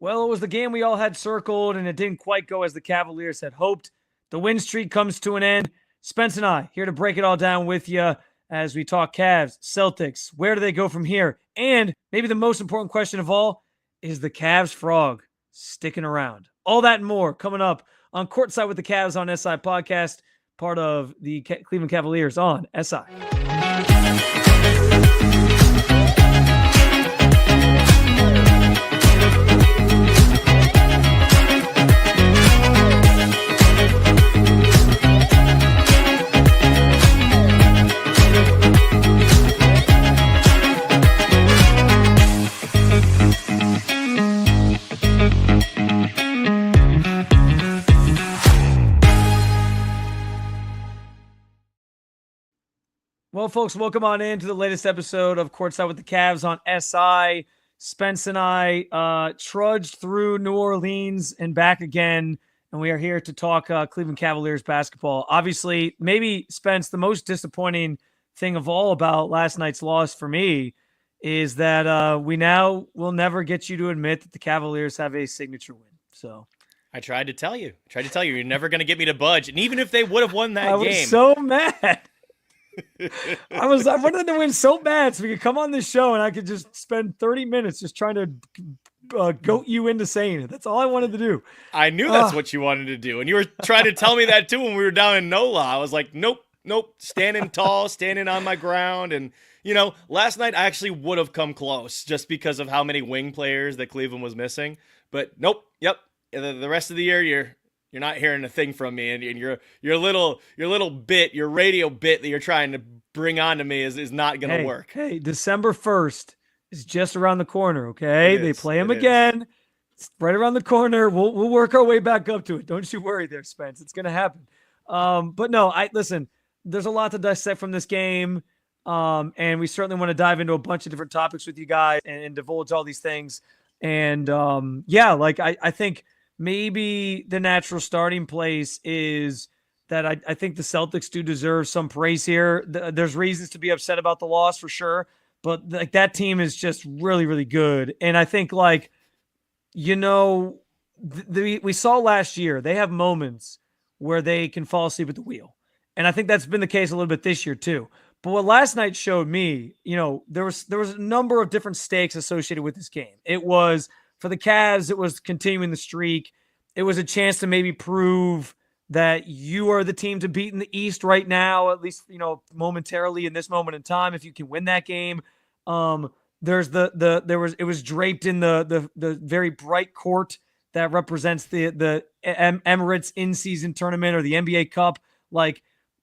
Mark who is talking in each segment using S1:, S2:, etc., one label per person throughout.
S1: Well, it was the game we all had circled, and it didn't quite go as the Cavaliers had hoped. The win streak comes to an end. Spence and I here to break it all down with you as we talk Cavs, Celtics. Where do they go from here? And maybe the most important question of all is the Cavs frog sticking around? All that and more coming up on Courtside with the Cavs on SI Podcast, part of the Cleveland Cavaliers on SI. Well, folks, welcome on in to the latest episode of Courtside with the Cavs on SI. Spence and I trudged through New Orleans and back again, and we are here to talk Cleveland Cavaliers basketball. Obviously, maybe, Spence, the most disappointing thing of all about last night's loss for me is that we now will never get you to admit that the Cavaliers have a signature win. So
S2: I tried to tell you. You're never going to get me to budge. And even if they would have won that game.
S1: I was so mad. I wanted to win so bad so we could come on this show and I could just spend 30 minutes just trying to goat you into saying it. That's all I wanted to do.
S2: I knew that's what you wanted to do. And you were trying to tell me that too when we were down in NOLA. I was like, nope, standing tall, standing on my ground. And, last night I actually would have come close just because of how many wing players that Cleveland was missing. But nope, the rest of the year you're not hearing a thing from me, and your little radio bit that you're trying to bring on to me is not going to work.
S1: Hey, December 1st is just around the corner, okay? They play them again. It's right around the corner. We'll work our way back up to it. Don't you worry there, Spence. It's going to happen. But no, listen, there's a lot to dissect from this game, and we certainly want to dive into a bunch of different topics with you guys and divulge all these things. And, I think – maybe the natural starting place is that I think the Celtics do deserve some praise here. There's reasons to be upset about the loss for sure, but that team is just really, really good. And I think we saw last year, they have moments where they can fall asleep at the wheel. And I think that's been the case a little bit this year too. But what last night showed me, there was a number of different stakes associated with this game. It was, for the Cavs, it was continuing the streak. It was a chance to maybe prove that you are the team to beat in the East right now, at least, momentarily in this moment in time, if you can win that game. It was draped in the very bright court that represents the Emirates in-season tournament or the NBA Cup.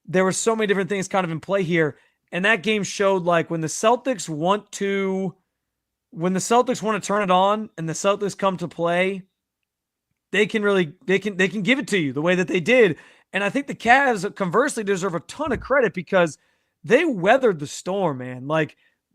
S1: There were so many different things kind of in play here. And that game showed when the Celtics want to turn it on and the Celtics come to play, they can give it to you the way that they did. And I think the Cavs, conversely, deserve a ton of credit because they weathered the storm, man.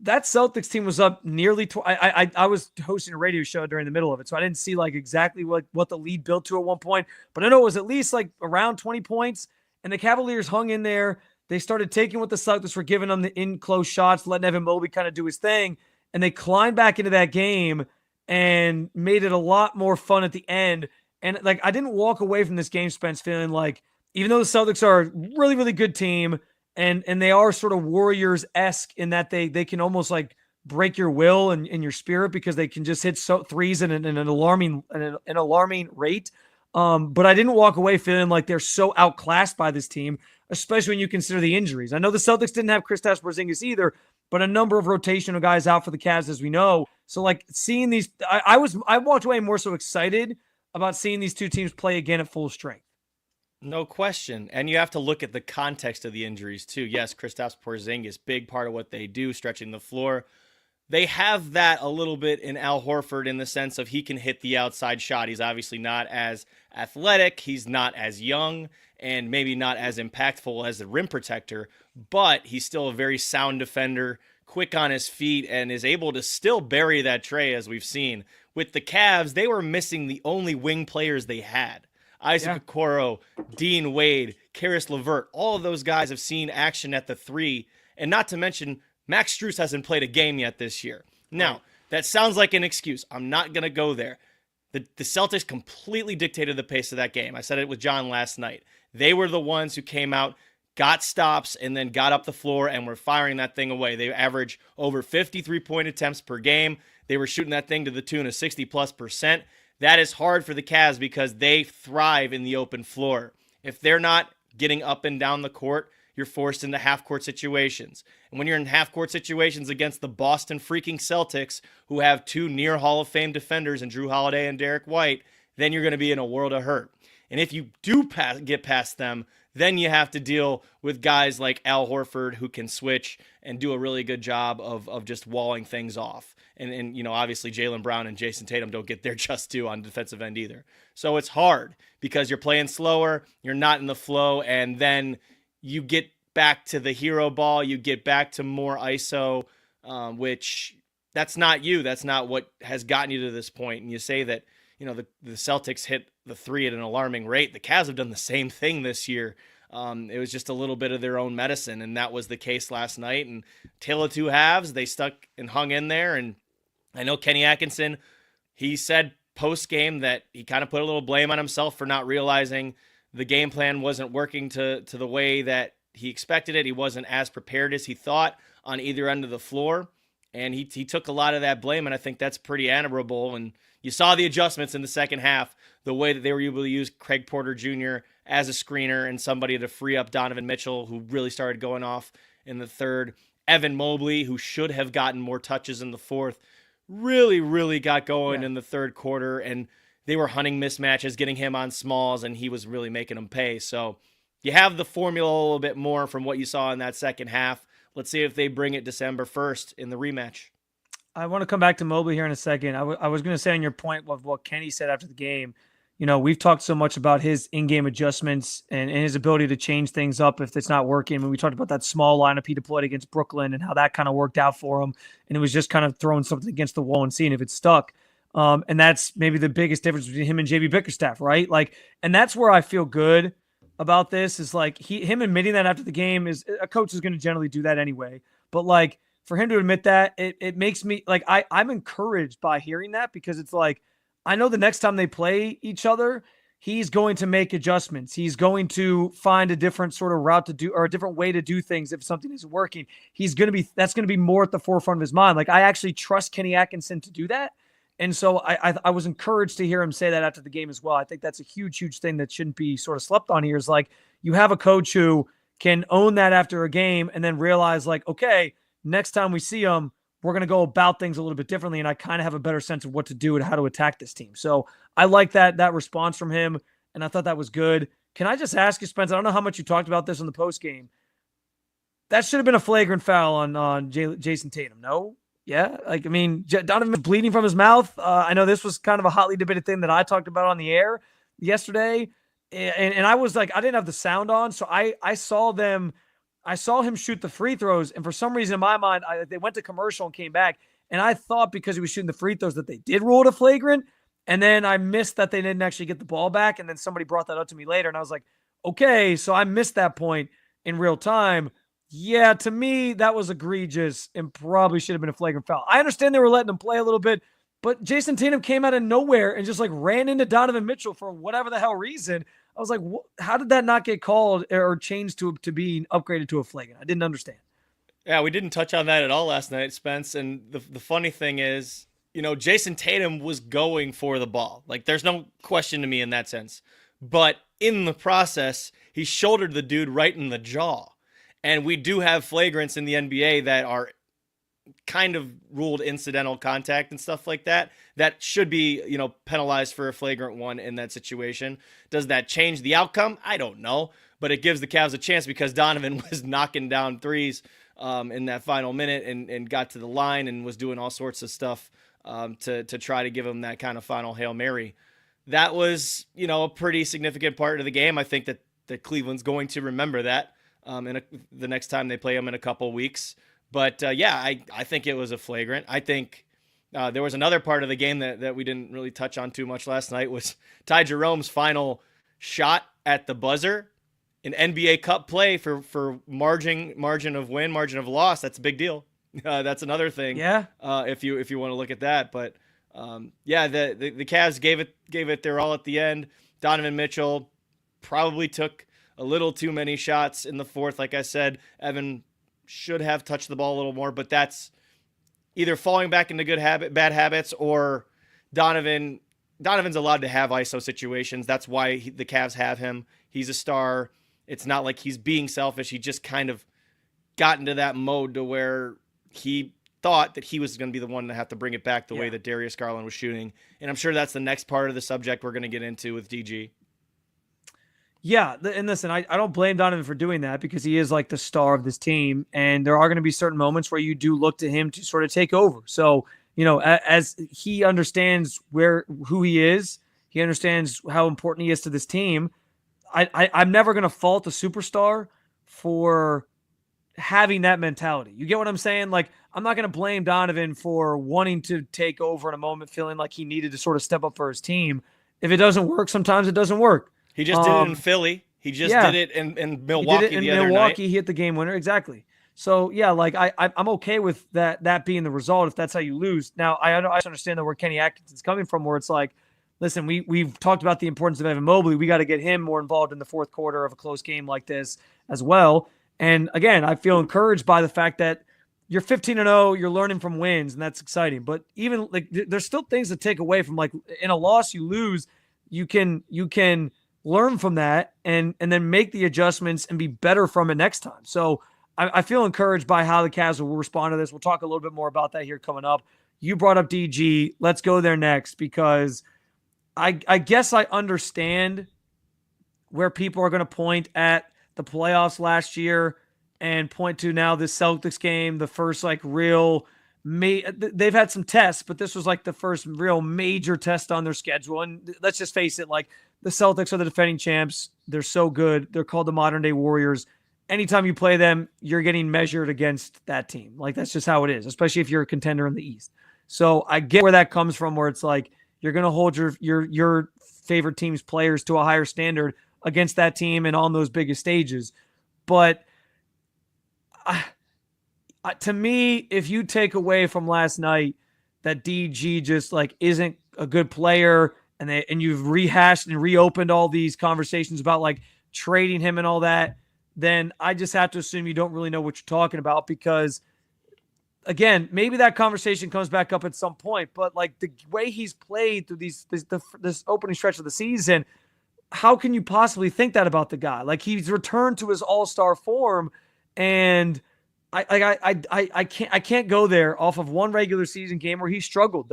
S1: That Celtics team was up nearly I was hosting a radio show during the middle of it, so I didn't see exactly what the lead built to at one point, but I know it was at least around 20 points, and the Cavaliers hung in there. They started taking what the Celtics were giving them, the in-close shots, letting Evan Mobley kind of do his thing. And they climbed back into that game and made it a lot more fun at the end. And I didn't walk away from this game, Spence, feeling even though the Celtics are a really, really good team and they are sort of Warriors-esque in that they can almost break your will and your spirit because they can just hit threes in an alarming rate. But I didn't walk away feeling they're so outclassed by this team, especially when you consider the injuries. I know the Celtics didn't have Kristaps Porzingis either, but a number of rotational guys out for the Cavs, as we know. So seeing these, I walked away more so excited about seeing these two teams play again at full strength.
S2: No question. And you have to look at the context of the injuries too. Yes, Kristaps Porzingis, big part of what they do, stretching the floor. They have that a little bit in Al Horford in the sense of he can hit the outside shot. He's obviously not as athletic. He's not as young and maybe not as impactful as the rim protector, but he's still a very sound defender, quick on his feet, and is able to still bury that tray as we've seen. With the Cavs, they were missing the only wing players they had. Isaac Okoro, Dean Wade, Karis LeVert, all of those guys have seen action at the three. And not to mention, Max Strus hasn't played a game yet this year. Now, that sounds like an excuse. I'm not going to go there. The Celtics completely dictated the pace of that game. I said it with John last night. They were the ones who came out, got stops, and then got up the floor and were firing that thing away. They averaged over 53-point attempts per game. They were shooting that thing to the tune of 60+%. That is hard for the Cavs because they thrive in the open floor. If they're not getting up and down the court, you're forced into half-court situations. And when you're in half-court situations against the Boston freaking Celtics, who have two near Hall of Fame defenders in Drew Holiday and Derek White, then you're going to be in a world of hurt. And if you do get past them, then you have to deal with guys like Al Horford who can switch and do a really good job of just walling things off. And obviously Jaylen Brown and Jason Tatum don't get their just due on the defensive end either. So it's hard because you're playing slower, you're not in the flow, and then you get back to the hero ball, you get back to more ISO, which that's not you. That's not what has gotten you to this point. And you say that, the Celtics hit the three at an alarming rate. The Cavs have done the same thing this year. It was just a little bit of their own medicine, and that was the case last night. And tale of two halves, they stuck and hung in there. And I know Kenny Atkinson, he said post-game that he kind of put a little blame on himself for not realizing the game plan wasn't working to the way that he expected it. He wasn't as prepared as he thought on either end of the floor. And he took a lot of that blame, and I think that's pretty admirable. And you saw the adjustments in the second half, the way that they were able to use Craig Porter Jr. as a screener and somebody to free up Donovan Mitchell, who really started going off in the third. Evan Mobley, who should have gotten more touches in the fourth, really, really got going in the third quarter, and they were hunting mismatches, getting him on smalls, and he was really making them pay. So you have the formula a little bit more from what you saw in that second half. Let's see if they bring it December 1st in the rematch.
S1: I want to come back to Mobley here in a second. I was going to say on your point of what Kenny said after the game, we've talked so much about his in-game adjustments and his ability to change things up if it's not working. When we talked about that small lineup he deployed against Brooklyn and how that kind of worked out for him. And it was just kind of throwing something against the wall and seeing if it stuck. And that's maybe the biggest difference between him and JB Bickerstaff, right? And that's where I feel good about this is him admitting that after the game is a coach is going to generally do that anyway. But for him to admit that, it makes me I'm encouraged by hearing that because it's I know the next time they play each other, he's going to make adjustments. He's going to find a different sort of route to do or a different way to do things if something isn't working. That's going to be more at the forefront of his mind. I actually trust Kenny Atkinson to do that. And so I was encouraged to hear him say that after the game as well. I think that's a huge, huge thing that shouldn't be sort of slept on here is you have a coach who can own that after a game and then realize okay, next time we see him, we're going to go about things a little bit differently. And I kind of have a better sense of what to do and how to attack this team. So I like that response from him. And I thought that was good. Can I just ask you, Spence, I don't know how much you talked about this in the post game. That should have been a flagrant foul on Jason Tatum. No? Yeah. Donovan was bleeding from his mouth. I know this was kind of a hotly debated thing that I talked about on the air yesterday. And I was I didn't have the sound on. So I saw him shoot the free throws. And for some reason in my mind, they went to commercial and came back. And I thought because he was shooting the free throws that they did rule it a flagrant. And then I missed that they didn't actually get the ball back. And then somebody brought that up to me later. And I was like, okay, so I missed that point in real time. Yeah, to me, that was egregious and probably should have been a flagrant foul. I understand they were letting him play a little bit, but Jason Tatum came out of nowhere and just ran into Donovan Mitchell for whatever the hell reason. I was like, how did that not get called or changed to being upgraded to a flagrant? I didn't understand.
S2: Yeah, we didn't touch on that at all last night, Spence. And the funny thing is, Jason Tatum was going for the ball. There's no question to me in that sense. But in the process, he shouldered the dude right in the jaw. And we do have flagrants in the NBA that are kind of ruled incidental contact and stuff like that. That should be, penalized for a flagrant one in that situation. Does that change the outcome? I don't know. But it gives the Cavs a chance because Donovan was knocking down threes in that final minute and got to the line and was doing all sorts of stuff to try to give him that kind of final Hail Mary. That was, a pretty significant part of the game. I think that Cleveland's going to remember that. The next time they play them in a couple weeks. But I think it was a flagrant. I think there was another part of the game that we didn't really touch on too much last night was Ty Jerome's final shot at the buzzer. An NBA Cup play for margin of win, margin of loss. That's a big deal. That's another thing.
S1: Yeah.
S2: If you want to look at that, but Yeah, the Cavs gave it their all at the end. Donovan Mitchell probably took a little too many shots in the fourth. Like I said, Evan should have touched the ball a little more, but that's either falling back into bad habits, or Donovan's allowed to have ISO situations. That's why the Cavs have him. He's a star. It's not like he's being selfish. He just kind of got into that mode to where he thought that he was going to be the one to have to bring it back the way that Darius Garland was shooting. And I'm sure that's the next part of the subject we're going to get into with DG.
S1: Yeah, and listen, I don't blame Donovan for doing that, because he is like the star of this team, and there are going to be certain moments where you do look to him to sort of take over. So, as he understands who he is, he understands how important he is to this team. I'm never going to fault a superstar for having that mentality. You get what I'm saying? Like, I'm not going to blame Donovan for wanting to take over in a moment, feeling like he needed to sort of step up for his team. If it doesn't work, sometimes it doesn't work.
S2: He just did it in Philly. He just did it in Milwaukee the other night.
S1: Milwaukee, he hit the game winner. Exactly. So, yeah, like I'm okay with that being the result if that's how you lose. Now, I understand that where Kenny Atkinson's coming from, where it's like, listen, we've talked about the importance of Evan Mobley. We got to get him more involved in the fourth quarter of a close game like this as well. And, again, I feel encouraged by the fact that you're 15-0, you're learning from wins, and that's exciting. But even, like, there's still things to take away from, like, in a loss you lose, you can learn from that and then make the adjustments and be better from it next time. So I feel encouraged by how the Cavs will respond to this. We'll talk a little bit more about that here coming up. You brought up DG. Let's go there next, because I guess I understand where people are going to point at the playoffs last year and point to now this Celtics game, the first like real they've had some tests, but this was like the first real major test on their schedule. And let's just face it, like, the Celtics are the defending champs. They're so good. They're called the modern day Warriors. Anytime you play them, you're getting measured against that team. Like, that's just how it is, especially if you're a contender in the East. So I get where that comes from, where it's like, you're going to hold your favorite team's players to a higher standard against that team and on those biggest stages. But to me, if you take away from last night that DG just like isn't a good player, and you've rehashed and reopened all these conversations about like trading him and all that, then I just have to assume you don't really know what you're talking about, because, again, maybe that conversation comes back up at some point, but like the way he's played through this opening stretch of the season, how can you possibly think that about the guy? Like, he's returned to his all-star form, and I can't go there off of one regular season game where he struggled.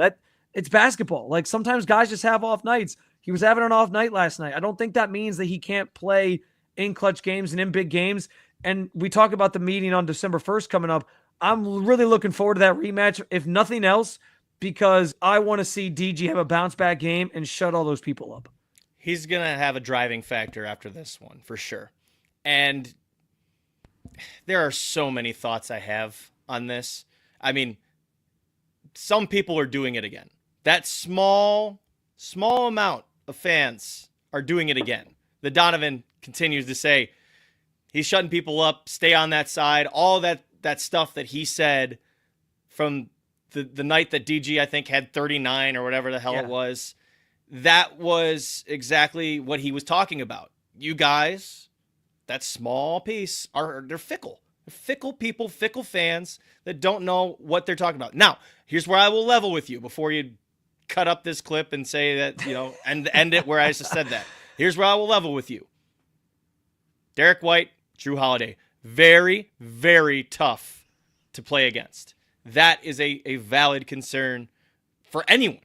S1: It's basketball. Like, sometimes guys just have off nights. He was having an off night last night. I don't think that means that he can't play in clutch games and in big games. And we talk about the meeting on December 1st coming up. I'm really looking forward to that rematch, if nothing else, because I want to see DG have a bounce back game and shut all those people up.
S2: He's going to have a driving factor after this one, for sure. And there are so many thoughts I have on this. I mean, some people are doing it again. That small amount of fans are doing it again. The Donovan continues to say he's shutting people up, stay on that side, all that stuff that he said from the night that DG, I think, had 39 or whatever the hell it was. That was exactly what he was talking about. You guys, that small piece, they're fickle. They're fickle people, fickle fans that don't know what they're talking about. Now, here's where I will level with you before you cut up this clip and say that, and end it where I just said that. Here's where I will level with you. Derek White, Jrue Holiday, very, very tough to play against. That is a valid concern for anyone.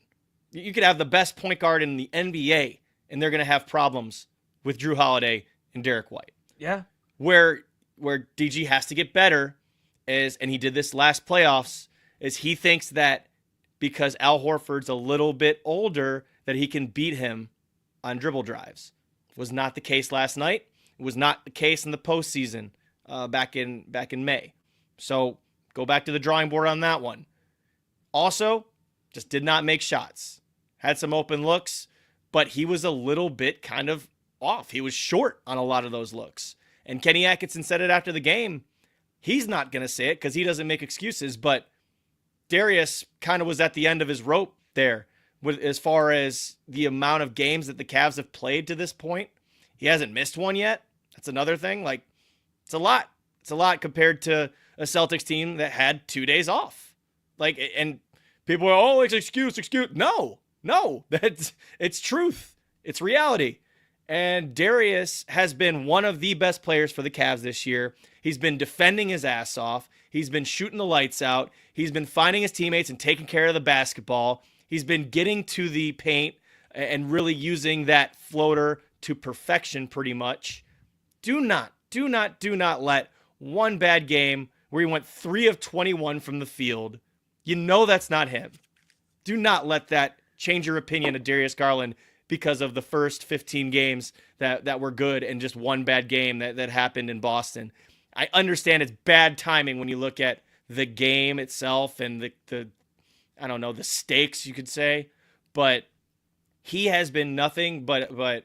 S2: You could have the best point guard in the NBA, and they're going to have problems with Jrue Holiday and Derek White.
S1: Yeah.
S2: Where DG has to get better is, and he did this last playoffs, is he thinks that because Al Horford's a little bit older that he can beat him on dribble drives. Was not the case last night. It was not the case in the postseason back in May. So go back to the drawing board on that one. Also, just did not make shots. Had some open looks, but he was a little bit kind of off. He was short on a lot of those looks. And Kenny Atkinson said it after the game. He's not going to say it because he doesn't make excuses, but Darius kind of was at the end of his rope there. As far as the amount of games that the Cavs have played to this point, he hasn't missed one yet. That's another thing. Like, it's a lot. It's a lot compared to a Celtics team that had 2 days off. Like, and people are, oh, it's excuse. No, it's truth. It's reality. And Darius has been one of the best players for the Cavs this year. He's been defending his ass off. He's been shooting the lights out. He's been finding his teammates and taking care of the basketball. He's been getting to the paint and really using that floater to perfection pretty much. Do not let one bad game where he went 3 of 21 from the field. You know that's not him. Do not let that change your opinion of Darius Garland because of the first 15 games that were good and just one bad game that happened in Boston. I understand it's bad timing when you look at the game itself and the I don't know, the stakes, you could say, but he has been nothing but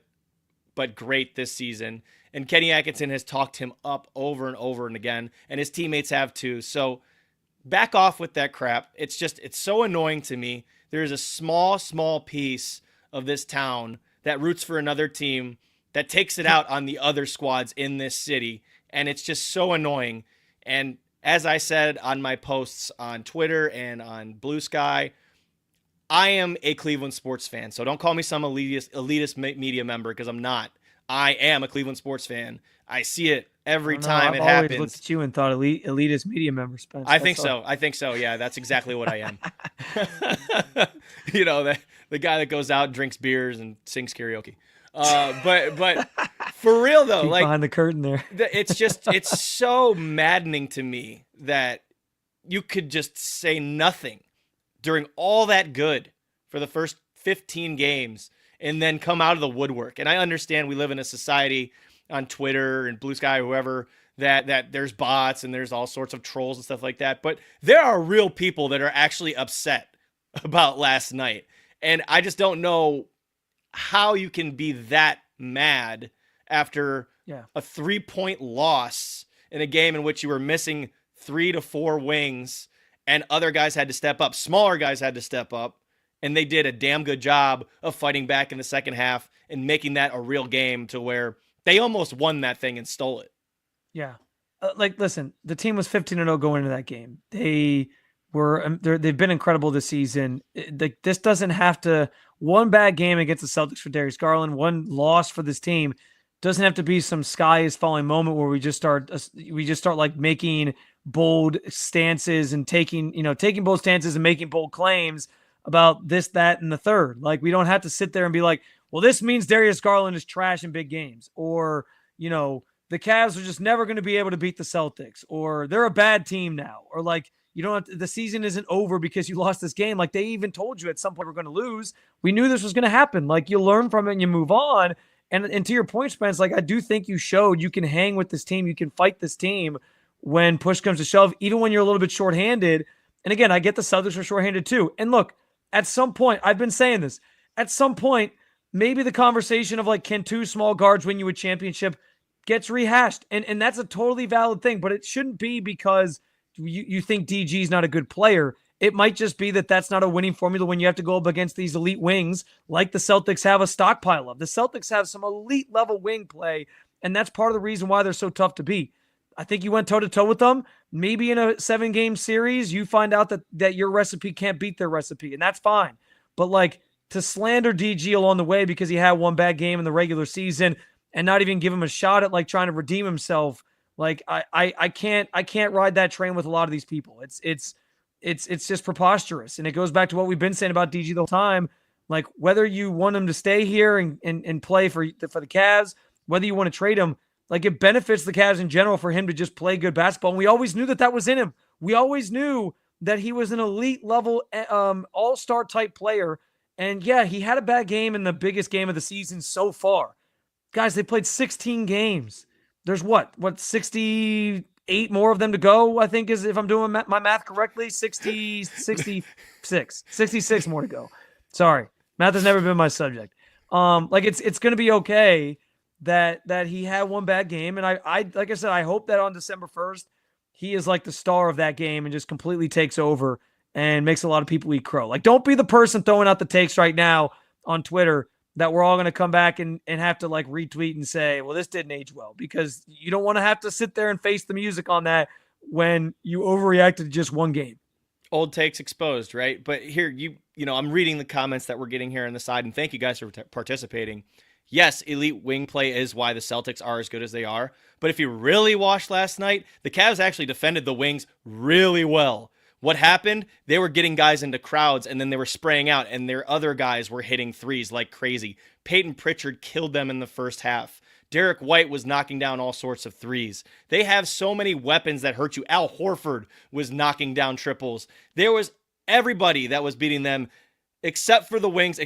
S2: great this season. And Kenny Atkinson has talked him up over and over and again, and his teammates have too. So back off with that crap. It's so annoying to me. There's a small piece of this town that roots for another team that takes it out on the other squads in this city. And it's just so annoying. And as I said on my posts on Twitter and on Blue Sky, I am a Cleveland sports fan. So don't call me some elitist media member, because I'm not. I am a Cleveland sports fan. I see it every time it happens.
S1: I've always looked at you and thought elitist media member, Spence.
S2: I think so. Yeah, that's exactly what I am. You know, the guy that goes out and drinks beers and sings karaoke. But for real though,
S1: peek
S2: like
S1: behind the curtain there,
S2: it's so maddening to me that you could just say nothing during all that good for the first 15 games and then come out of the woodwork. And I understand we live in a society on Twitter and Blue Sky or whoever that there's bots and there's all sorts of trolls and stuff like that. But there are real people that are actually upset about last night. And I just don't know how you can be that mad after a 3-point loss in a game in which you were missing 3 to 4 wings and other guys had to step up. Smaller guys had to step up, and they did a damn good job of fighting back in the second half and making that a real game to where they almost won that thing and stole it.
S1: Yeah. Listen, the team was 15-0 going into that game. They've been incredible this season. This doesn't have to, one bad game against the Celtics for Darius Garland, one loss for this team doesn't have to be some sky is falling moment where we just start like making bold stances and taking bold stances and making bold claims about this, that, and the third. Like, we don't have to sit there and be like, well, this means Darius Garland is trash in big games, or, the Cavs are just never going to be able to beat the Celtics, or they're a bad team now, or like, the season isn't over because you lost this game. Like, they even told you at some point we're going to lose. We knew this was going to happen. Like, you learn from it and you move on. And to your point, Spence, like, I do think you showed you can hang with this team. You can fight this team when push comes to shove, even when you're a little bit shorthanded. And again, I get the Celtics are shorthanded too. And look, at some point, I've been saying this, at some point, maybe the conversation of like, can 2 small guards win you a championship gets rehashed. And that's a totally valid thing, but it shouldn't be because you think DG is not a good player. It might just be that that's not a winning formula when you have to go up against these elite wings like the Celtics have a stockpile of. The Celtics have some elite level wing play, and that's part of the reason why they're so tough to beat. I think you went toe-to-toe with them. Maybe in a 7-game series, you find out that your recipe can't beat their recipe, and that's fine. But like, to slander DG along the way because he had one bad game in the regular season and not even give him a shot at like trying to redeem himself, like I can't ride that train with a lot of these people. It's just preposterous. And it goes back to what we've been saying about DG the whole time. Like, whether you want him to stay here and play for the Cavs, whether you want to trade him, like, it benefits the Cavs in general for him to just play good basketball. And we always knew that was in him. We always knew that he was an elite level all-star type player. And yeah, he had a bad game in the biggest game of the season so far. Guys, they played 16 games. There's what 68 more of them to go, I think, is, if I'm doing my math correctly, 66 more to go. Sorry. Math has never been my subject. Like, it's going to be okay that he had one bad game. And I like I said, I hope that on December 1st, he is like the star of that game and just completely takes over and makes a lot of people eat crow. Like, don't be the person throwing out the takes right now on Twitter that we're all going to come back and have to like retweet and say, well, this didn't age well, because you don't want to have to sit there and face the music on that when you overreacted to just one game.
S2: Old takes exposed, right? But here, I'm reading the comments that we're getting here on the side, and thank you guys for participating. Yes, elite wing play is why the Celtics are as good as they are. But if you really watched last night, the Cavs actually defended the wings really well. What happened? They were getting guys into crowds, and then they were spraying out, and their other guys were hitting threes like crazy. Peyton Pritchard killed them in the first half. Derek White was knocking down all sorts of threes. They have so many weapons that hurt you. Al Horford was knocking down triples. There was everybody that was beating them except for the wings.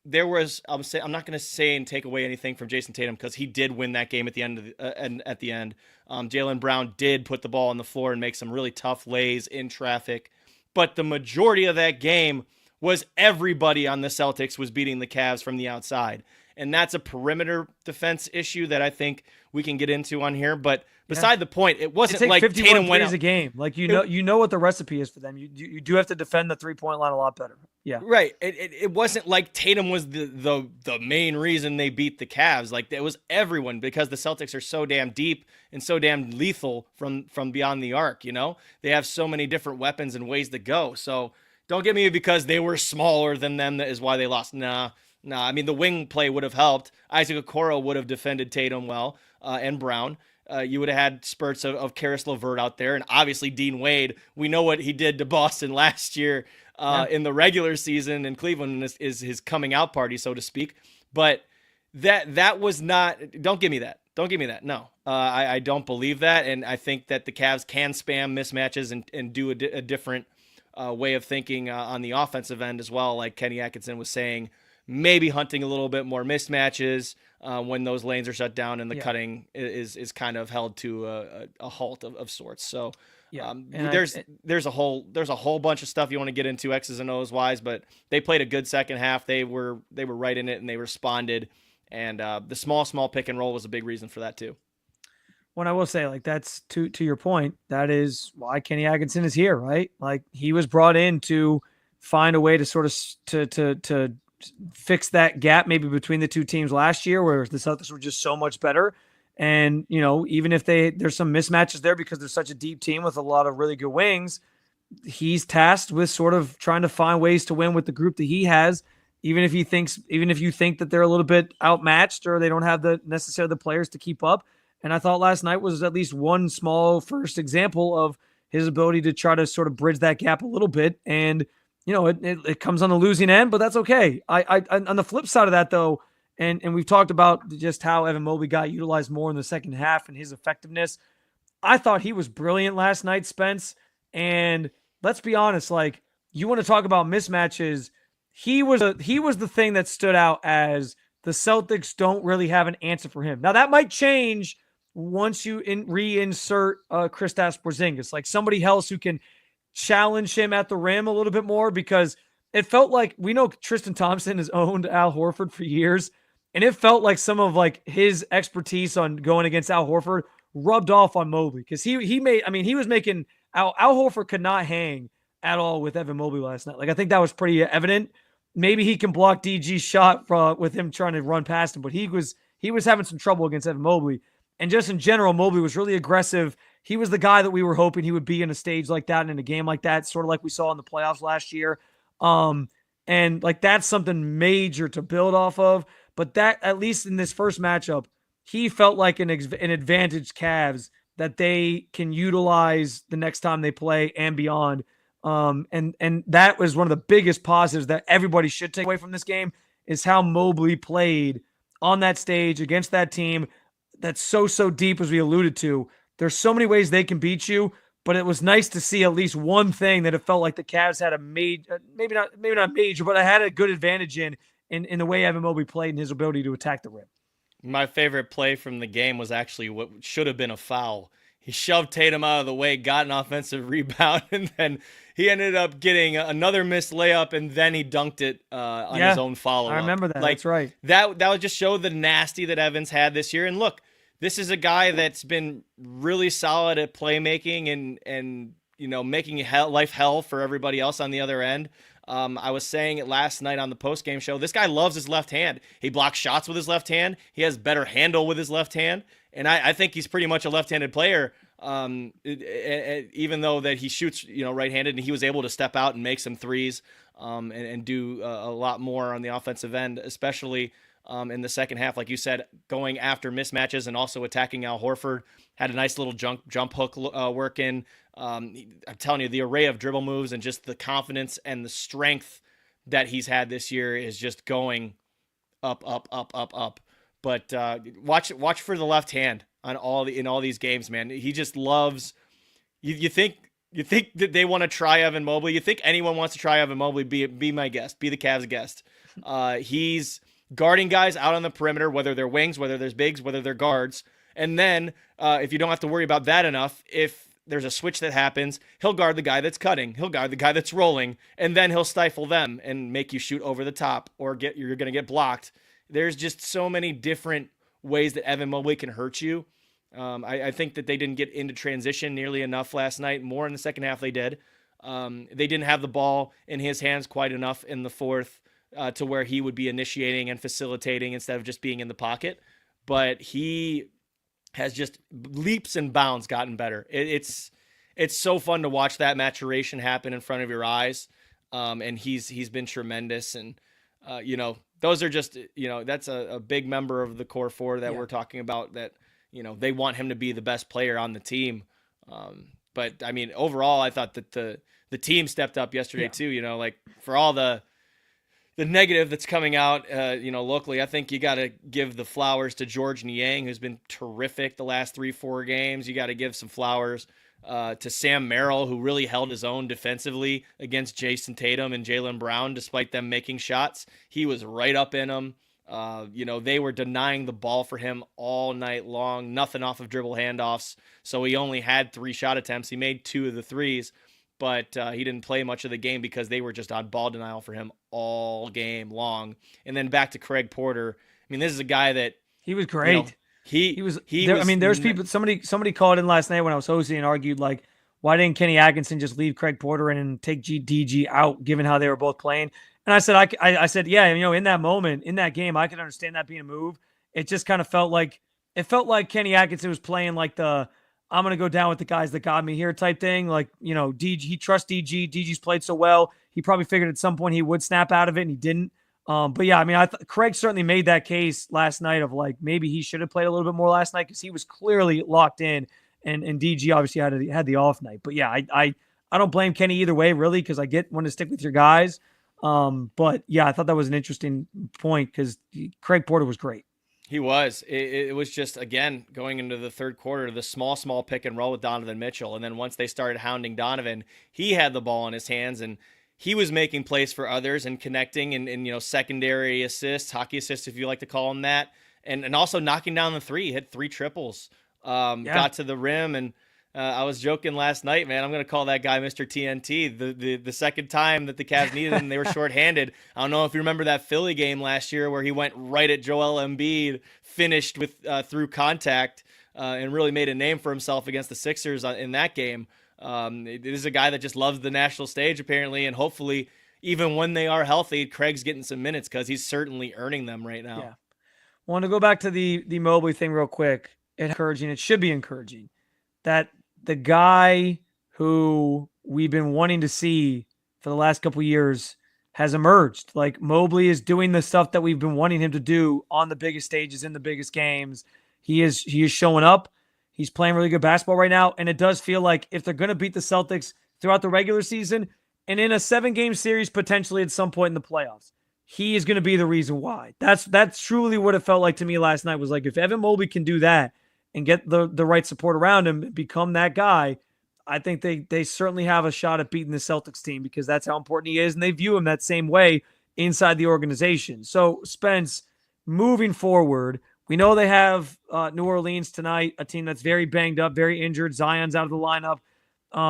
S2: There was, I'm not going to say and take away anything from Jason Tatum, because he did win that game at the end. Jaylen Brown did put the ball on the floor and make some really tough lays in traffic. But the majority of that game was everybody on the Celtics was beating the Cavs from the outside. And that's a perimeter defense issue that I think we can get into on here. But beside the point, it wasn't like Tatum went out
S1: a game. Like, you know what the recipe is for them. You do have to defend the 3-point line a lot better. Yeah,
S2: right. It wasn't like Tatum was the main reason they beat the Cavs. Like, it was everyone, because the Celtics are so damn deep and so damn lethal from beyond the arc. They have so many different weapons and ways to go. So don't get me because they were smaller than them that is why they lost. Nah. I mean, the wing play would have helped. Isaac Okoro would have defended Tatum well, and Brown. You would have had spurts of Karis LeVert out there, and obviously Dean Wade. We know what he did to Boston last year in the regular season, and Cleveland is his coming out party, so to speak. But that was not. Don't give me that. Don't give me that. No, I don't believe that, and I think that the Cavs can spam mismatches and do a different way of thinking on the offensive end as well, like Kenny Atkinson was saying. Maybe hunting a little bit more mismatches when those lanes are shut down and the cutting is kind of held to a halt of sorts. So there's a whole bunch of stuff you want to get into X's and O's wise, but they played a good second half. They were right in it and they responded. And the small pick and roll was a big reason for that too.
S1: When I will say, like, that's to your point, that is why Kenny Atkinson is here, right? Like, he was brought in to find a way to sort of to fix that gap maybe between the two teams last year, where the Celtics were just so much better. And, even if there's some mismatches there because they're such a deep team with a lot of really good wings, he's tasked with sort of trying to find ways to win with the group that he has, even if you think that they're a little bit outmatched or they don't have necessarily the players to keep up. And I thought last night was at least one small first example of his ability to try to sort of bridge that gap a little bit. And it comes on the losing end, but that's okay. I on the flip side of that, though, and we've talked about just how Evan Mobley got utilized more in the second half and his effectiveness. I thought he was brilliant last night, Spence. And let's be honest, like, you want to talk about mismatches. He was the thing that stood out as the Celtics don't really have an answer for him. Now that might change once you reinsert Kristaps Porzingis, like somebody else who can challenge him at the rim a little bit more, because it felt like, we know Tristan Thompson has owned Al Horford for years, and it felt like some of like his expertise on going against Al Horford rubbed off on Mobley, because he was making Al Horford could not hang at all with Evan Mobley last night. Like, I think that was pretty evident. Maybe he can block DG's shot with him trying to run past him, but he was having some trouble against Evan Mobley. And just in general, Mobley was really aggressive. He was the guy that we were hoping he would be in a stage like that and in a game like that, sort of like we saw in the playoffs last year. And like, that's something major to build off of. But that, at least in this first matchup, he felt like an advantage Cavs that they can utilize the next time they play and beyond. And that was one of the biggest positives that everybody should take away from this game, is how Mobley played on that stage against that team that's so deep, as we alluded to. There's so many ways they can beat you, but it was nice to see at least one thing that it felt like the Cavs had a major, maybe not major, but I had a good advantage in the way Evan Mobley played and his ability to attack the rim.
S2: My favorite play from the game was actually what should have been a foul. He shoved Tatum out of the way, got an offensive rebound, and then he ended up getting another missed layup, and then he dunked it on his own follow-up.
S1: I remember that.
S2: Like,
S1: that's right.
S2: That would just show the nasty that Evans had this year. And look, this is a guy that's been really solid at playmaking and making life hell for everybody else on the other end. I was saying it last night on the post-game show. This guy loves his left hand. He blocks shots with his left hand. He has better handle with his left hand. And I think he's pretty much a left-handed player, even though that he shoots, right-handed, and he was able to step out and make some threes and do a lot more on the offensive end, especially in the second half, like you said, going after mismatches and also attacking Al Horford. Had a nice little jump hook working. I'm telling you, the array of dribble moves and just the confidence and the strength that he's had this year is just going up, up, up, up, up. But watch for the left hand in all these games, man. He just loves. You think that they want to try Evan Mobley? You think anyone wants to try Evan Mobley? Be my guest. Be the Cavs guest. He's guarding guys out on the perimeter, whether they're wings, whether there's bigs, whether they're guards. And then if you don't have to worry about that enough, if there's a switch that happens, he'll guard the guy that's cutting. He'll guard the guy that's rolling, and then he'll stifle them and make you shoot over the top or you're going to get blocked. There's just so many different ways that Evan Mobley can hurt you. I think that they didn't get into transition nearly enough last night. More in the second half they did. They didn't have the ball in his hands quite enough in the fourth to where he would be initiating and facilitating instead of just being in the pocket. But he has just leaps and bounds gotten better. It's so fun to watch that maturation happen in front of your eyes. And he's been tremendous. And, those are just, that's a big member of the core four that we're talking about that, they want him to be the best player on the team. But I mean, overall, I thought that the team stepped up yesterday too, like for all the negative that's coming out, locally, I think you got to give the flowers to George Niang, who's been terrific the last 3-4 games. You got to give some flowers to Sam Merrill, who really held his own defensively against Jason Tatum and Jaylen Brown, despite them making shots. He was right up in them. They were denying the ball for him all night long, nothing off of dribble handoffs. So he only had 3 shot attempts. He made 2 of the threes, but he didn't play much of the game because they were just on ball denial for him all game long. And then back to Craig Porter. I mean, this is a guy that
S1: he was great.
S2: He was.
S1: I mean, there's people. Somebody called in last night when I was hosting and argued like, why didn't Kenny Atkinson just leave Craig Porter in and take DG out, given how they were both playing? And I said, I said, yeah, in that moment, in that game, I could understand that being a move. It just kind of felt like Kenny Atkinson was playing like the I'm gonna go down with the guys that got me here type thing. Like, DG, he trusts DG. DG's played so well, he probably figured at some point he would snap out of it, and he didn't. But yeah, I mean, Craig certainly made that case last night of like maybe he should have played a little bit more last night because he was clearly locked in, and DG obviously had the off night. But yeah, I don't blame Kenny either way, really, because I get want to stick with your guys. But yeah, I thought that was an interesting point because Craig Porter was great.
S2: He was. It was just, again, going into the third quarter, the small pick and roll with Donovan Mitchell. And then once they started hounding Donovan, he had the ball in his hands and he was making plays for others and connecting and secondary assists, hockey assists, if you like to call them that. And also knocking down the three. He hit 3 triples, got to the rim. And I was joking last night, man, I'm going to call that guy Mr. TNT. The second time that the Cavs needed him, they were shorthanded. I don't know if you remember that Philly game last year where he went right at Joel Embiid, finished with through contact, and really made a name for himself against the Sixers in that game. This is a guy that just loves the national stage, apparently, and hopefully, even when they are healthy, Craig's getting some minutes because he's certainly earning them right now.
S1: Yeah. Want to go back to the Mobley thing real quick. It should be encouraging that the guy who we've been wanting to see for the last couple of years has emerged. Like, Mobley is doing the stuff that we've been wanting him to do on the biggest stages in the biggest games. He is showing up. He's playing really good basketball right now. And it does feel like if they're going to beat the Celtics throughout the regular season and in a 7-game series, potentially at some point in the playoffs, he is going to be the reason why. That's truly what it felt like to me last night, was like, if Evan Mobley can do that and get the right support around him, become that guy, I think they certainly have a shot at beating the Celtics team, because that's how important he is. And they view him that same way inside the organization. So, Spence, moving forward, we know they have New Orleans tonight, a team that's very banged up, very injured. Zion's out of the lineup.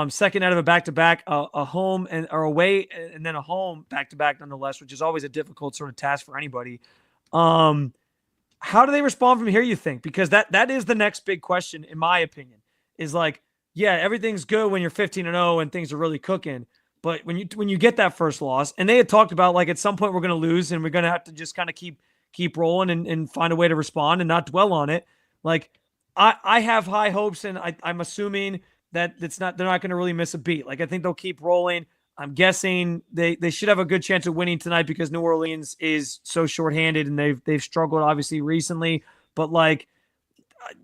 S1: Second out of a back-to-back, a home or away, and then a home back-to-back nonetheless, which is always a difficult sort of task for anybody. How do they respond from here, you think? Because that is the next big question, in my opinion, is like, yeah, everything's good when you're 15-0 and things are really cooking. But when you get that first loss, and they had talked about like at some point we're going to lose and we're going to have to just kind of keep rolling and find a way to respond and not dwell on it. Like I have high hopes, and I'm assuming that they're not going to really miss a beat. Like I think they'll keep rolling. I'm guessing they should have a good chance of winning tonight because New Orleans is so shorthanded and they've struggled obviously recently. But like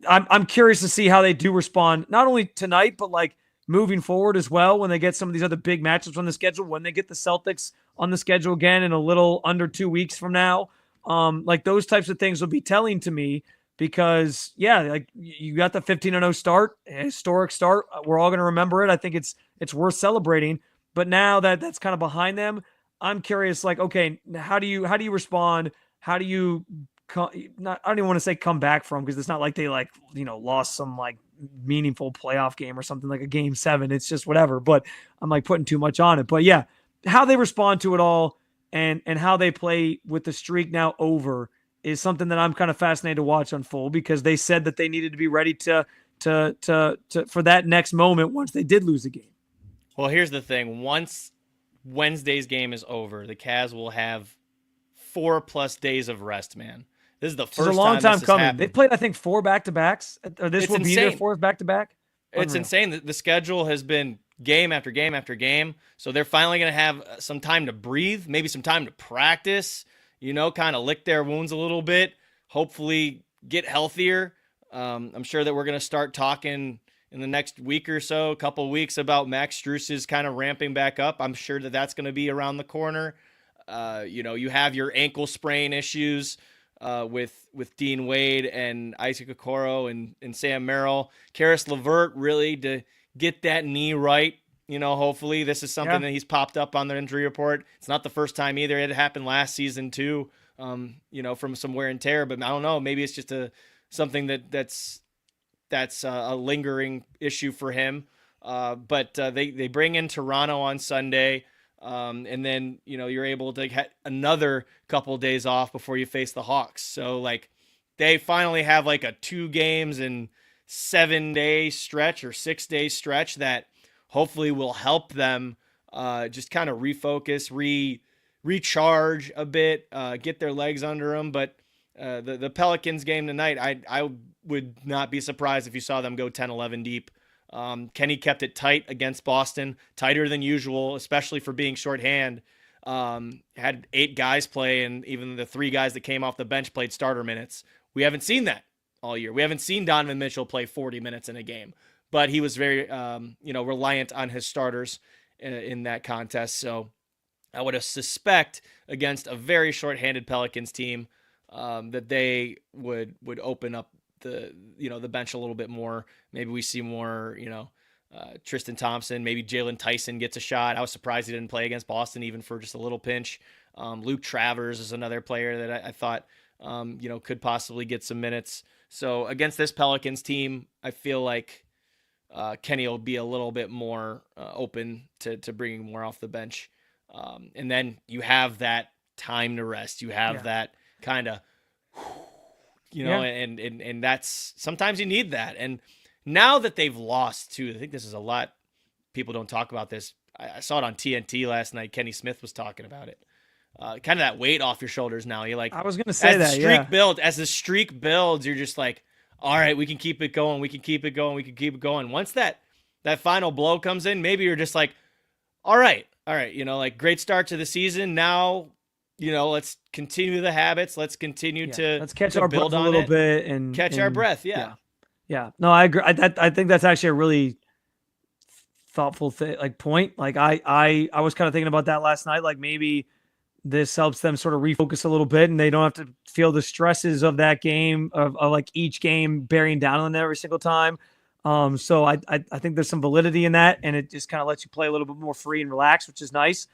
S1: I'm curious to see how they do respond, not only tonight, but like moving forward as well when they get some of these other big matchups on the schedule, when they get the Celtics on the schedule again in a little under 2 weeks from now. Like those types of things will be telling to me because, yeah, like you got the 15-0 start, a historic start. We're all going to remember it. I think it's worth celebrating. But now that that's kind of behind them, I'm curious, like, okay, how do you respond? How do you I don't even want to say come back from, because it's not like they like, lost some like meaningful playoff game or something like a game 7. It's just whatever, but I'm like putting too much on it. But yeah, how they respond to it all and how they play with the streak now over is something that I'm kind of fascinated to watch unfold, because they said that they needed to be ready to for that next moment once they did lose a game.
S2: Well, here's the thing. Once Wednesday's game is over, the Cavs will have 4+ days of rest, man. This is the first time.
S1: It's a long time coming.
S2: Happened.
S1: They played, I think, 4 back-to-backs. Or this
S2: It's
S1: will be
S2: insane.
S1: their 4th back-to-back.
S2: It's insane. The schedule has been game after game after game. So they're finally going to have some time to breathe, maybe some time to practice, kind of lick their wounds a little bit, hopefully get healthier. I'm sure that we're going to start talking in the next week or so, a couple of weeks, about Max Strus's kind of ramping back up. I'm sure that that's going to be around the corner. You have your ankle sprain issues with Dean Wade and Isaac Okoro and Sam Merrill. Karis LeVert really to get that knee right. Hopefully this is something that he's popped up on the injury report. It's not the first time either. It happened last season too, from some wear and tear. But I don't know. Maybe it's just something that's a lingering issue for him. But they bring in Toronto on Sunday. And then, you're able to get another couple days off before you face the Hawks. So like they finally have like a 2 games in 7-day stretch or 6-day stretch that hopefully will help them just kind of refocus, recharge a bit, get their legs under them. But the Pelicans game tonight, I would not be surprised if you saw them go 10-11 deep. Kenny kept it tight against Boston, tighter than usual, especially for being shorthand. Had 8 guys play, and even the 3 guys that came off the bench played starter minutes. We haven't seen that all year. We haven't seen Donovan Mitchell play 40 minutes in a game, but he was very, reliant on his starters in that contest. So I would suspect against a very shorthanded Pelicans team that they would open up the bench a little bit more. Maybe we see more, Tristan Thompson, maybe Jalen Tyson gets a shot. I was surprised he didn't play against Boston, even for just a little pinch. Luke Travers is another player that I thought, could possibly get some minutes. So against this Pelicans team, I feel like Kenny will be a little bit more open to bringing more off the bench. And then you have that time to rest. You have that kind of, and that's, sometimes you need that. And now that they've lost too, I think this is a lot. People don't talk about this. I saw it on TNT last night. Kenny Smith was talking about it. Kind of that weight off your shoulders now. You're like,
S1: I was going to say
S2: as the streak builds, you're just like, all right, we can keep it going. We can keep it going. We can keep it going. Once that final blow comes in, maybe you're just like, all right, like great start to the season. Now, let's continue the habits. Let's continue let's
S1: catch our breath a little bit and
S2: catch our breath.
S1: Yeah. No, I agree. I think that's actually a really thoughtful point. Like I was kind of thinking about that last night. Like maybe this helps them sort of refocus a little bit, and they don't have to feel the stresses of that game of like each game bearing down on them every single time. So I think there's some validity in that, and it just kind of lets you play a little bit more free and relaxed, which is nice.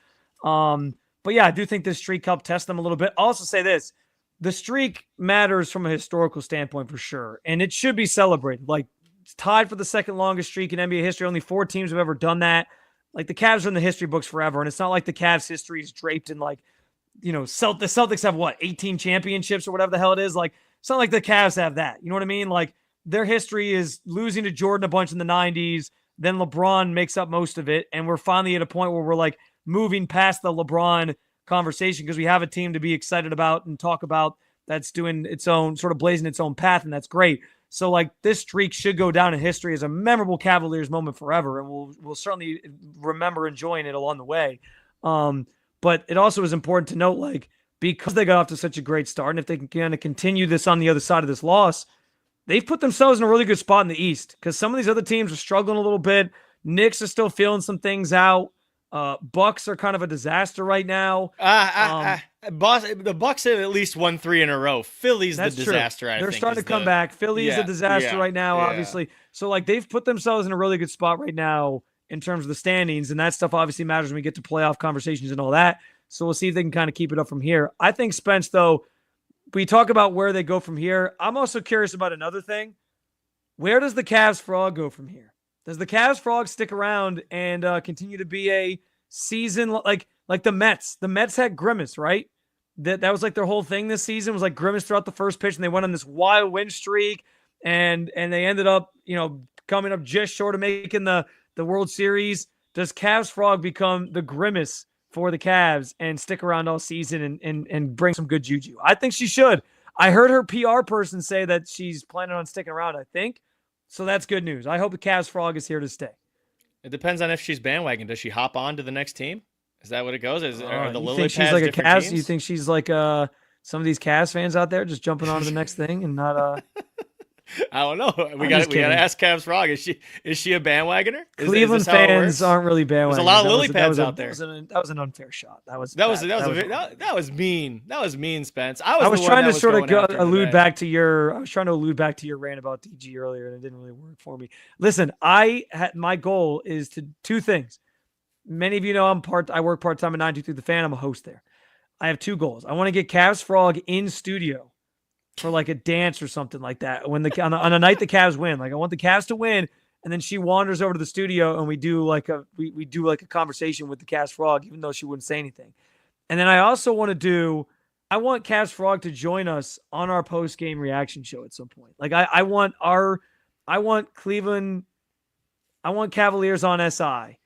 S1: But yeah, I do think this streak helped test them a little bit. I'll also say this: the streak matters from a historical standpoint for sure, and it should be celebrated. Like it's tied for the second longest streak in NBA history. Only 4 teams have ever done that. Like the Cavs are in the history books forever, and it's not like the Cavs' history is draped in like, the Celtics have 18 championships or whatever the hell it is. Like it's not like the Cavs have that. You know what I mean? Like their history is losing to Jordan a bunch in the 90s, then LeBron makes up most of it. And we're finally at a point where we're like moving past the LeBron conversation because we have a team to be excited about and talk about that's doing its own, sort of blazing its own path. And that's great. So like this streak should go down in history as a memorable Cavaliers moment forever. And we'll certainly remember enjoying it along the way. But it also is important to note, like, because they got off to such a great start, and if they can kind of continue this on the other side of this loss, they've put themselves in a really good spot in the East because some of these other teams are struggling a little bit. Knicks are still feeling some things out. Bucks are kind of a disaster right now.
S2: The Bucks have at least won 3 in a row. Philly's the disaster.
S1: They're starting to come back. Philly's a disaster right now, obviously. So like they've put themselves in a really good spot right now in terms of the standings, and that stuff obviously matters when we get to playoff conversations and all that. So we'll see if they can kind of keep it up from here. I think, Spence, though, we talk about where they go from here. I'm also curious about another thing. Where does the Cavs Frog go from here? Does the Cavs Frog stick around and continue to be a season like the Mets? The Mets had Grimace, right? That was like their whole thing this season was like Grimace throughout the first pitch, and they went on this wild win streak, and they ended up, coming up just short of making the World Series. Does Cavs Frog become the Grimace for the Cavs and stick around all season and bring some good juju? I think she should. I heard her PR person say that she's planning on sticking around, I think. So that's good news. I hope the Cavs Frog is here to stay.
S2: It depends on if she's bandwagon. Does she hop on to the next team? Is that what it goes? Are the
S1: you
S2: Lily
S1: think she's
S2: Pads
S1: like a
S2: different
S1: Cavs?
S2: teams?
S1: You think she's like some of these Cavs fans out there just jumping on to the next thing and not
S2: I don't know. We got to ask Cavs Frog. Is she a bandwagoner?
S1: Cleveland fans aren't really bandwagon.
S2: There's a lot of lily pads out there.
S1: That was an unfair shot. That was
S2: mean. That was mean, Spence.
S1: I was trying to sort of allude back to your rant about DG earlier, and it didn't really work for me. Listen, my goal is to two things. Many of you know I work part-time at 923 The Fan. I'm a host there. I have two goals. I want to get Cavs Frog in studio for like a dance or something like that on a night the Cavs win. Like I want the Cavs to win, and then she wanders over to the studio and we do like a conversation with the Cavs Frog, even though she wouldn't say anything. And then I also want Cavs Frog to join us on our post-game reaction show at some point. Like I want Cavaliers on SI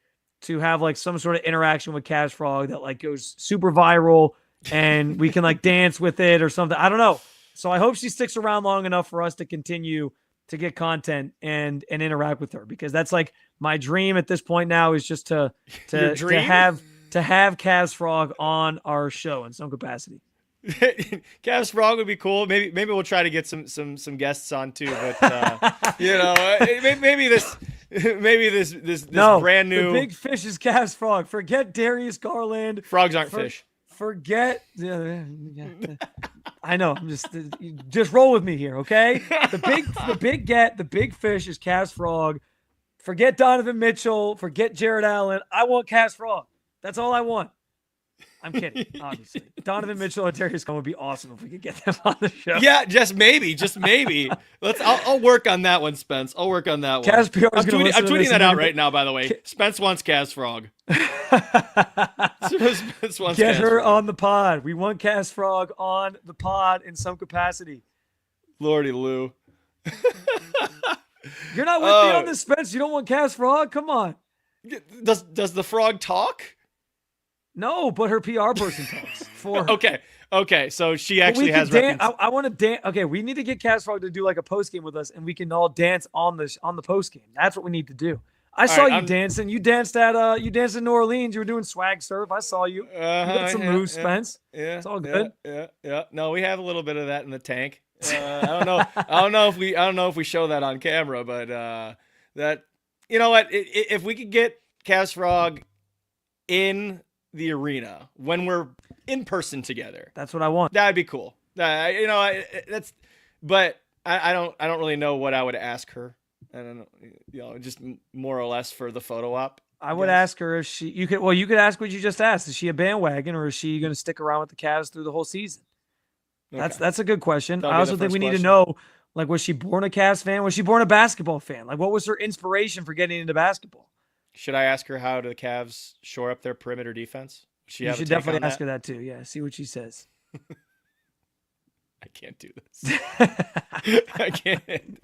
S1: to have like some sort of interaction with Cavs Frog that like goes super viral and we can like dance with it or something. I don't know. So I hope she sticks around long enough for us to continue to get content and interact with her, because that's like my dream at this point now is just to have Cavs Frog on our show in some capacity.
S2: Cavs Frog would be cool. Maybe we'll try to get some guests on too. But maybe this brand new.
S1: The big fish is Cavs Frog. Forget Darius Garland.
S2: Frogs aren't fish.
S1: Forget. I know. I'm just roll with me here, okay? The big fish is Cavs Frog. Forget Donovan Mitchell. Forget Jared Allen. I want Cavs Frog. That's all I want. I'm kidding, obviously. Donovan Mitchell and Darius Garland would be awesome if we could get them on the show.
S2: Yeah, just maybe. I'll work on that one, Spence. I'll work on that one.
S1: Cavs PR
S2: I'm tweeting that out right now, by the way. Spence wants Cavs Frog. Spence wants
S1: Get
S2: Cavs
S1: her
S2: Frog.
S1: on the pod. We want Cavs Frog on the pod in some capacity.
S2: Lordy Lou.
S1: You're not with me on this, Spence. You don't want Cavs Frog? Come on.
S2: Does the frog talk?
S1: No, but her PR person talks for her.
S2: Okay. So she actually has.
S1: I want to dance. Okay, we need to get Cavs Frog to do like a post game with us, and we can all dance on the post game. That's what we need to do. I saw you dancing. You danced in New Orleans. You were doing swag surf. I saw you. You got some moves, Spence.
S2: Yeah,
S1: it's all good.
S2: Yeah. No, we have a little bit of that in the tank. I don't know if we show that on camera, but that, you know what? If we could get Cavs Frog in the arena when we're in person together,
S1: that's what I want.
S2: That'd be cool. But I don't really know what I would ask her. I don't know, just more or less for the photo op.
S1: I would ask her if you could ask what you just asked. Is she a bandwagon, or is she going to stick around with the Cavs through the whole season? Okay. That's a good question. I also think we need to know, like, was she born a Cavs fan? Was she born a basketball fan? Like, what was her inspiration for getting into basketball?
S2: Should I ask her how do the Cavs shore up their perimeter defense?
S1: You should definitely ask her that too. Yeah, see what she says.
S2: I can't do this. I can't.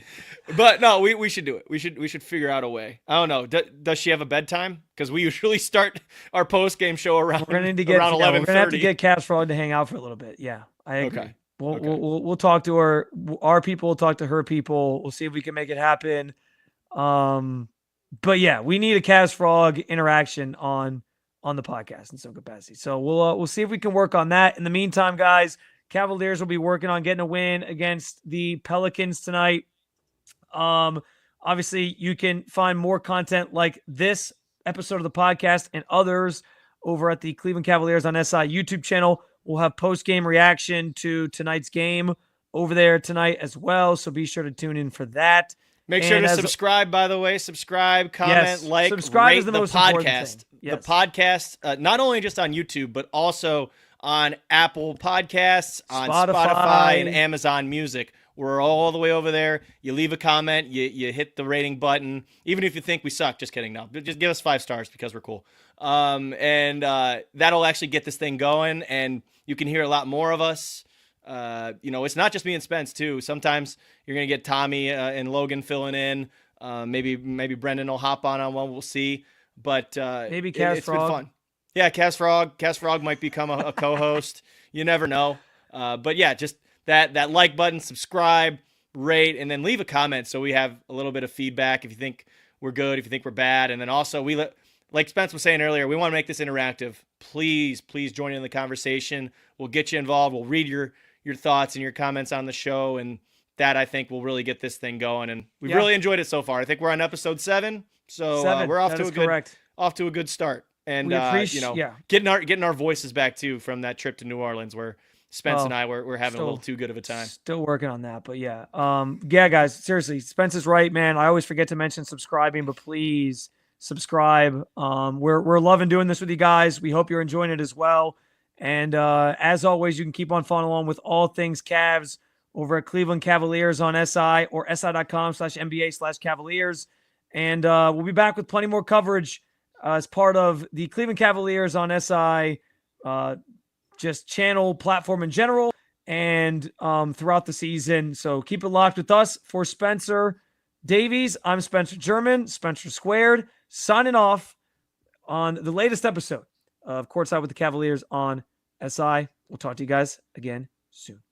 S2: But no, we should do it. We should figure out a way. I don't know. Does she have a bedtime? Because we usually start our post game show around.
S1: We're gonna need to get
S2: around 11:30.
S1: We're gonna have to get Cavs Frog to hang out for a little bit. Yeah, I agree.
S2: Okay.
S1: We'll talk to her. Our people will talk to her people. We'll see if we can make it happen. But yeah, we need a Cavs Frog interaction on the podcast in some capacity. So we'll see if we can work on that. In the meantime, guys, Cavaliers will be working on getting a win against the Pelicans tonight. Obviously, you can find more content like this episode of the podcast and others over at the Cleveland Cavaliers on SI YouTube channel. We'll have post-game reaction to tonight's game over there tonight as well. So be sure to tune in for that.
S2: Make sure to subscribe, by the way. Subscribe, comment,
S1: subscribe
S2: rate
S1: is the
S2: most podcast. Yes. The podcast, not only just on YouTube, but also on Apple Podcasts, on Spotify, and Amazon Music. We're all the way over there. You leave a comment, you hit the rating button. Even if you think we suck, just kidding. No, just give us 5 stars because we're cool. And that'll actually get this thing going, and you can hear a lot more of us. It's not just me and Spence too. Sometimes you're gonna get Tommy and Logan filling in. Maybe Brendan will hop on one. We'll see. But
S1: maybe it's been fun.
S2: Yeah, Cas Frog might become a co-host. You never know. But yeah, just that like button, subscribe, rate, and then leave a comment so we have a little bit of feedback if you think we're good, if you think we're bad. And then also like Spence was saying earlier, we want to make this interactive. Please join in the conversation. We'll get you involved. We'll read your thoughts and your comments on the show, and that I think will really get this thing going. And we've really enjoyed it so far. I think we're on episode 7, so we're off to a good start. And
S1: we appreciate
S2: getting our voices back too from that trip to New Orleans where Spence and I were having a little too good of a time.
S1: Still working on that, but yeah, guys, seriously, Spence is right, man. I always forget to mention subscribing, but please subscribe. We're loving doing this with you guys. We hope you're enjoying it as well. And as always, you can keep on following along with all things Cavs over at Cleveland Cavaliers on SI or si.com/NBA/Cavaliers. And we'll be back with plenty more coverage as part of the Cleveland Cavaliers on SI just channel platform in general and throughout the season. So keep it locked with us. For Spencer Davies, I'm Spencer German, Spencer Squared, signing off on the latest episode of Courtside with the Cavaliers on SI. We'll talk to you guys again soon.